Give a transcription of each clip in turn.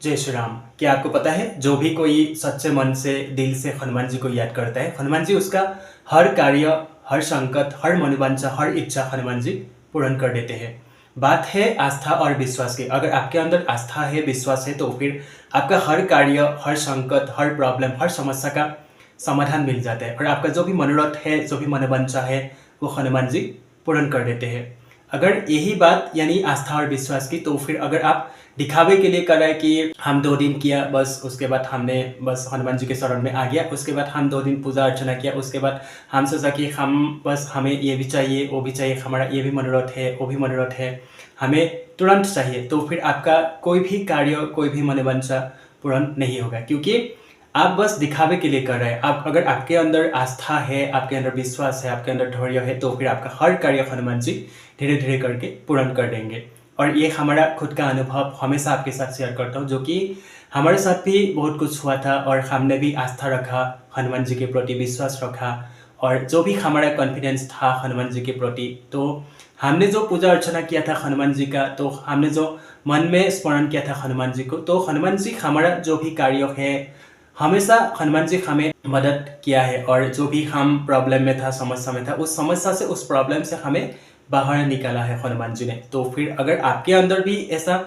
जय श्री राम। क्या आपको पता है, जो भी कोई सच्चे मन से दिल से हनुमान जी को याद करता है, हनुमान जी उसका हर कार्य, हर संकट, हर मनोवांछा, हर इच्छा हनुमान जी पूर्ण कर देते हैं। बात है आस्था और विश्वास की। अगर आपके अंदर आस्था है, विश्वास है, तो फिर आपका हर कार्य, हर संकट, हर प्रॉब्लम, हर समस्या का समाधान मिल जाता है और आपका जो भी मनोरथ है, जो भी मनोवांछा है, वो हनुमान जी पूर्ण कर देते हैं। अगर यही बात यानी आस्था और विश्वास की, तो फिर अगर आप दिखावे के लिए कर रहे हैं कि हम 2 दिन किया बस, उसके बाद हमने बस हनुमान जी के शरण में आ गया, उसके बाद हम 2 दिन पूजा अर्चना किया, उसके बाद हम सोचा कि हम बस हमें ये भी चाहिए, वो भी चाहिए, हमारा ये भी मनोरथ है, वो भी मनोरथ है, हमें तुरंत चाहिए, तो फिर आपका कोई भी कार्य, कोई भी मनोवांछा पूर्ण नहीं होगा, क्योंकि आप बस दिखावे के लिए कर रहे हैं। आप अगर आपके अंदर आस्था है, आपके अंदर विश्वास है, आपके अंदर धैर्य है, तो फिर आपका हर कार्य हनुमान जी धीरे धीरे करके पूर्ण कर देंगे। और ये हमारा खुद का अनुभव हमेशा आपके साथ शेयर करता हूँ, जो कि हमारे साथ भी बहुत कुछ हुआ था और हमने भी आस्था रखा, हनुमान जी के प्रति विश्वास रखा, और जो भी हमारा कॉन्फिडेंस था हनुमान जी के प्रति, तो हमने जो पूजा अर्चना किया था हनुमान जी का, तो हमने जो मन में स्मरण किया था हनुमान जी को, तो हनुमान जी हमारा जो भी कार्य है, हमेशा हनुमान जी हमें मदद किया है। और जो भी हम प्रॉब्लम में था, समस्या में था, उस समस्या से, उस प्रॉब्लम से हमें बाहर निकाला है हनुमान जी ने। तो फिर अगर आपके अंदर भी ऐसा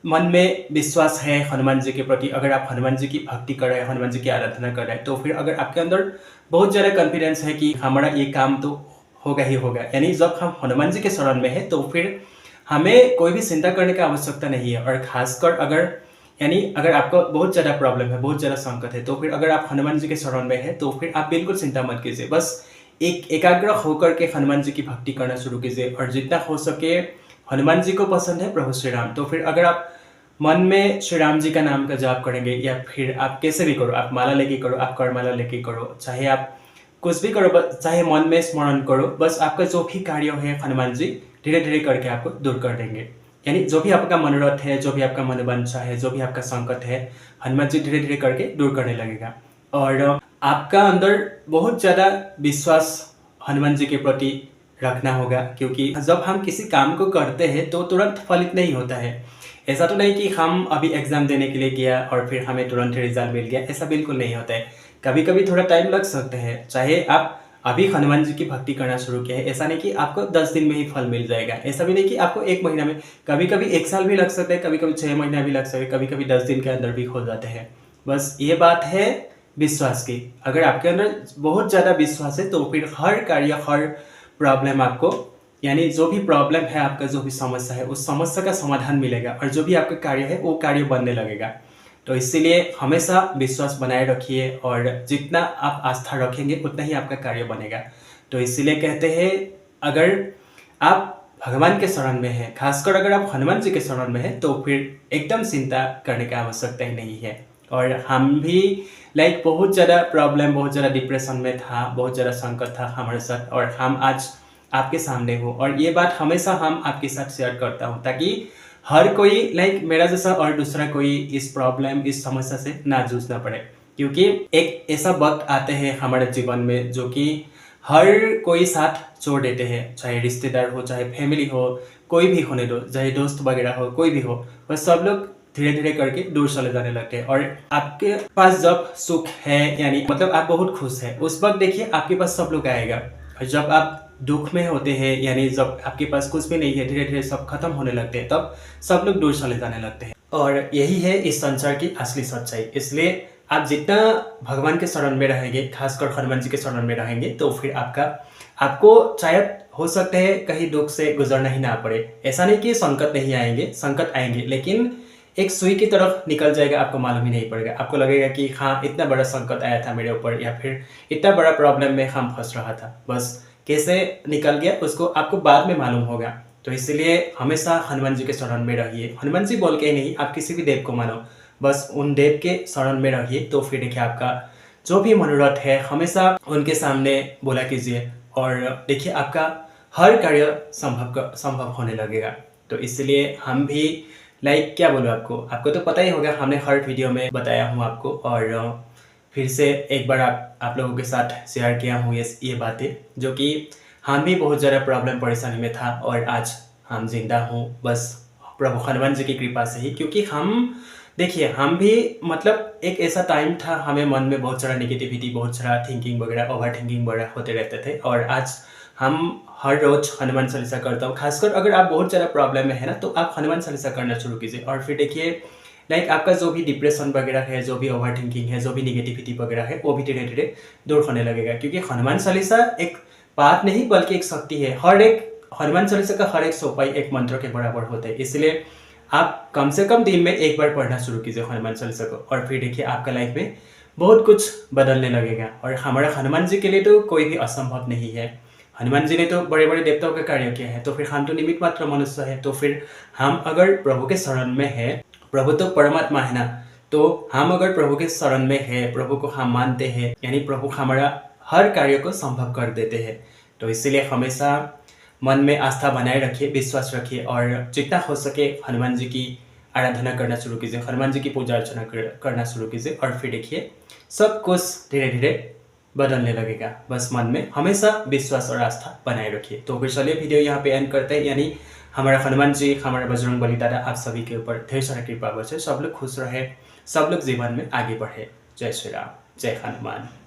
मन में विश्वास है हनुमान जी के प्रति, अगर आप हनुमान जी की भक्ति कर रहे हैं, हनुमान जी की आराधना कर रहे हैं, तो फिर अगर आपके अंदर बहुत ज़्यादा कॉन्फिडेंस है कि हमारा ये काम तो होगा ही होगा, यानी जब हम हनुमान जी के शरण में है, तो फिर हमें कोई भी चिंता करने की आवश्यकता नहीं है। और खासकर अगर आपको बहुत ज़्यादा प्रॉब्लम है, बहुत ज़्यादा संकट है, तो फिर अगर आप हनुमान जी के शरण में है, तो फिर आप बिल्कुल चिंता मत कीजिए। बस एकाग्र होकर के हनुमान जी की भक्ति करना शुरू कीजिए, और जितना हो सके, हनुमान जी को पसंद है प्रभु श्री राम, तो फिर अगर आप मन में श्री राम जी का नाम का जाप करेंगे, या फिर आप कैसे भी करो, आप माला लेके करो, आप कर माला लेके करो, चाहे आप कुछ भी करो, चाहे मन में स्मरण करो, बस आपका जो भी कार्य है हनुमान जी धीरे धीरे करके आपको दूर कर देंगे। यानी जो भी आपका मनोरथ है, जो भी आपका मनोवांछा है, जो भी आपका संकट है, हनुमान जी धीरे धीरे करके दूर करने लगेगा। और आपका अंदर बहुत ज़्यादा विश्वास हनुमान जी के प्रति रखना होगा, क्योंकि जब हम किसी काम को करते हैं तो तुरंत फलित नहीं होता है। ऐसा तो नहीं कि हम अभी एग्ज़ाम देने के लिए गया और फिर हमें तुरंत रिजल्ट मिल गया, ऐसा बिल्कुल नहीं होता है। कभी कभी थोड़ा टाइम लग सकता है। चाहे आप अभी हनुमान जी की भक्ति करना शुरू किया है, ऐसा नहीं कि आपको 10 दिन में ही फल मिल जाएगा, ऐसा भी नहीं कि आपको 1 महीना में, कभी कभी 1 साल भी लग सकता है, कभी कभी 6 महीना भी लग सकता है, कभी कभी 10 दिन के अंदर भी हो जाते हैं। बस ये बात है विश्वास की। अगर आपके अंदर बहुत ज़्यादा विश्वास है, तो फिर हर कार्य, हर प्रॉब्लम आपको, यानी जो भी प्रॉब्लम है, आपका जो भी समस्या है, उस समस्या का समाधान मिलेगा, और जो भी आपका कार्य है वो कार्य बनने लगेगा। तो इसीलिए हमेशा विश्वास बनाए रखिए, और जितना आप आस्था रखेंगे उतना ही आपका कार्य बनेगा। तो इसीलिए कहते हैं, अगर आप भगवान के शरण में हैं, खासकर अगर आप हनुमान जी के शरण में हैं, तो फिर एकदम चिंता करने की आवश्यकता ही नहीं है। और हम भी बहुत ज़्यादा प्रॉब्लम, बहुत ज़्यादा डिप्रेशन में था, बहुत ज़्यादा संकट था हमारे साथ, और हम आज आपके सामने हो, और ये बात हमेशा हम आपके साथ शेयर करता हूँ, ताकि हर कोई मेरा जैसा और दूसरा कोई इस प्रॉब्लम, इस समस्या से ना जूझना पड़े। क्योंकि एक ऐसा वक्त आते हैं हमारे जीवन में, जो कि हर कोई साथ छोड़ देते हैं, चाहे रिश्तेदार हो, चाहे फैमिली हो, कोई भी होने दो, चाहे दोस्त वगैरह हो, कोई भी हो, बस सब लोग धीरे धीरे करके दूर चले जाने लगते हैं। और आपके पास जब सुख है, यानी आप बहुत खुश है, उस वक्त देखिए आपके पास सब लोग आएगा। और जब आप दुख में होते हैं, यानी जब आपके पास कुछ भी नहीं है, धीरे धीरे सब खत्म होने लगते हैं, तब सब लोग दूर चले जाने लगते हैं। और यही है इस संसार की असली सच्चाई। इसलिए आप जितना भगवान के शरण में रहेंगे, खासकर हनुमान जी के शरण में रहेंगे, तो फिर आपको शायद हो सकता है कहीं दुख से गुजरना ही ना पड़े। ऐसा नहीं कि संकट नहीं आएंगे, संकट आएंगे, लेकिन एक सुई की तरफ निकल जाएगा, आपको मालूम ही नहीं पड़ेगा। आपको लगेगा कि हाँ, इतना बड़ा संकट आया था मेरे ऊपर, या फिर इतना बड़ा प्रॉब्लम में हम फंस रहा था, बस कैसे निकल गया उसको आपको बाद में मालूम होगा। तो इसलिए हमेशा हनुमान जी के शरण में रहिए। हनुमान जी बोल के ही नहीं, आप किसी भी देव को मानो, बस उन देव के शरण में रहिए, तो फिर देखिए आपका जो भी मनोरथ है हमेशा उनके सामने बोला कीजिए, और देखिए आपका हर कार्य संभव होने लगेगा। तो इसलिए हम भी क्या बोलूँ, आपको तो पता ही होगा, हमने हर वीडियो में बताया हूँ आपको, और फिर से एक बार आप लोगों के साथ शेयर किया हूँ ये बातें, जो कि हम भी बहुत ज़्यादा प्रॉब्लम परेशानी में था, और आज हम जिंदा हूँ बस प्रभु हनुमान जी की कृपा से ही। क्योंकि हम देखिए, हम भी मतलब एक ऐसा टाइम था हमें मन में बहुत सारा नेगेटिविटी, बहुत सारा थिंकिंग वगैरह, ओवर थिंकिंग वगैरह होते रहते थे और आज हम हर रोज़ हनुमान चालीसा करता हूँ। ख़ासकर अगर आप बहुत ज़्यादा प्रॉब्लम में है ना, तो आप हनुमान चालीसा करना शुरू कीजिए और फिर देखिए लाइक आपका जो भी डिप्रेशन वगैरह है, जो भी ओवर थिंकिंग है, जो भी नेगेटिविटी वगैरह है, वो भी धीरे-धीरे दूर होने लगेगा। क्योंकि हनुमान चालीसा एक पाठ नहीं बल्कि एक शक्ति है। हर एक हनुमान चालीसा का हर एक चौपाई एक मंत्र के बराबर होता है। इसलिए आप कम से कम दिन में एक बार पढ़ना शुरू कीजिए हनुमान चालीसा को और फिर देखिए आपका लाइफ में बहुत कुछ बदलने लगेगा। और हमारा हनुमान जी के लिए तो कोई भी असंभव नहीं है। हनुमान जी ने तो बड़े-बड़े देवताओं का कार्य किया है, तो फिर हम तो निमित्त मात्र मनुष्य हैं। तो फिर हम अगर प्रभु के शरण में हैं, प्रभु तो परमात्मा है ना, तो हम अगर प्रभु के शरण में हैं, प्रभु को हम मानते हैं, यानी प्रभु हमारा हर कार्य को संभव कर देते हैं। तो इसीलिए हमेशा मन में आस्था बनाए रखिए, विश्वास रखिए और जितना हो सके हनुमान जी की आराधना करना शुरू कीजिए, हनुमान जी की पूजा अर्चना करना शुरू कीजिए और फिर देखिए सब कुछ धीरे-धीरे बदलने लगेगा। बस मन में हमेशा विश्वास और आस्था बनाए रखिए। तो फिर चलिए वीडियो यहाँ पे एंड करते हैं, यानी हमारा हनुमान जी, हमारा बजरंगबली दादा आप सभी के ऊपर ढेर सारा कृपा बरसे, सब लोग खुश रहे, सब लोग जीवन में आगे बढ़े। जय श्री राम, जय हनुमान।